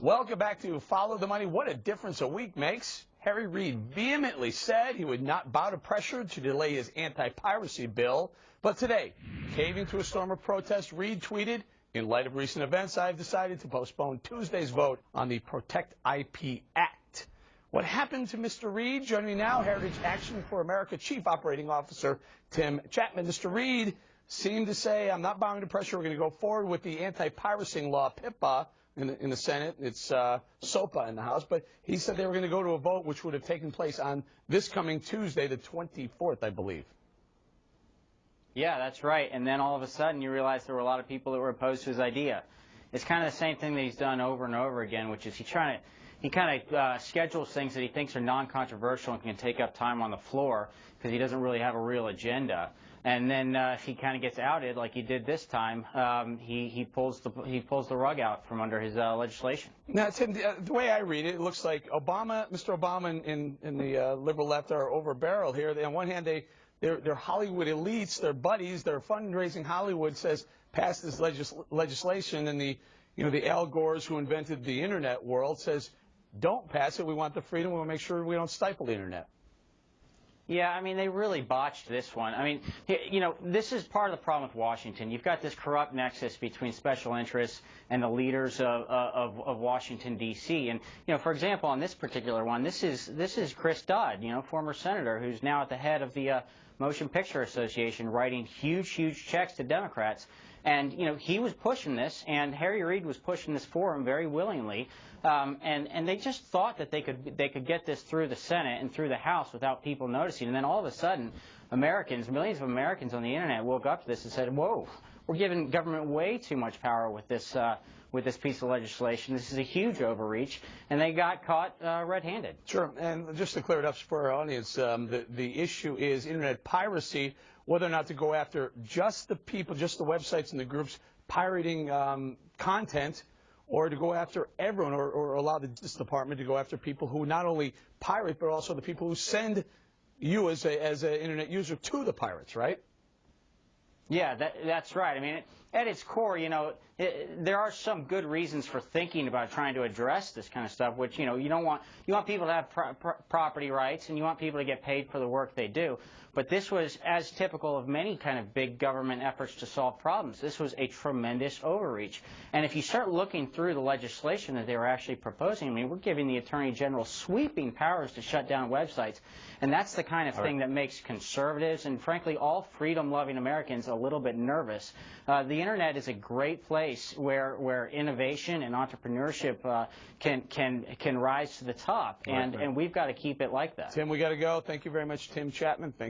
Welcome back to Follow the Money. What a difference a week makes. Harry Reid vehemently said he would not bow to pressure to delay his anti-piracy bill. But today, caving to a storm of protest, Reid tweeted, "In light of recent events, I've decided to postpone Tuesday's vote on the Protect IP Act." What happened to Mr. Reid? Joining me now, Heritage Action for America Chief Operating Officer Tim Chapman. Mr. Reid seemed to say, "I'm not bowing to pressure. We're going to go forward with the anti-piracy law, PIPA, in the Senate. It's SOPA in the House." But he said they were going to go to a vote which would have taken place on this coming Tuesday, the 24th, I believe. Yeah, that's right. And then all of a sudden you realize there were a lot of people that were opposed to his idea. It's kind of the same thing that he's done over and over again, which is he kind of schedules things that he thinks are non-controversial and can take up time on the floor because he doesn't really have a real agenda. And then if he kind of gets outed like he did this time, he pulls the rug out from under his legislation. Now, Tim, the way I read it, it looks like Mr. Obama and the liberal left are over a barrel here. On one hand, they're Hollywood elites, they're buddies, they're fundraising. Hollywood says pass this legislation, and the Al Gores who invented the internet world says don't pass it. We want the freedom. We want to make sure we don't stifle the internet. Yeah, I mean, they really botched this one. I mean, this is part of the problem with Washington. You've got this corrupt nexus between special interests and the leaders of Washington, D.C. And, for example, on this particular one, this is Chris Dodd, former senator who's now at the head of the Motion Picture Association, writing huge checks to Democrats. And, he was pushing this, and Harry Reid was pushing this for him very willingly. And they just thought that they could get this through the Senate and through the House without people noticing. And then all of a sudden, millions of Americans on the Internet woke up to this and said, whoa, we're giving government way too much power with this piece of legislation. This is a huge overreach, and they got caught red-handed. Sure, and just to clear it up for our audience, the issue is Internet piracy, whether or not to go after just the people, just the websites and the groups pirating content, or to go after everyone, or allow this department to go after people who not only pirate, but also the people who send you as an Internet user to the pirates, right? Yeah, that's right. I mean, at its core, there are some good reasons for thinking about trying to address this kind of stuff, which, you want people to have property rights, and you want people to get paid for the work they do. But this was, as typical of many kind of big government efforts to solve problems, this was a tremendous overreach. And if you start looking through the legislation that they were actually proposing, I mean, we're giving the Attorney General sweeping powers to shut down websites. And that's the kind of thing that makes conservatives and, frankly, all freedom-loving Americans a little bit nervous. The Internet is a great place where innovation and entrepreneurship can rise to the top, and we've got to keep it like that. Tim, we got to go. Thank you very much, Tim Chapman.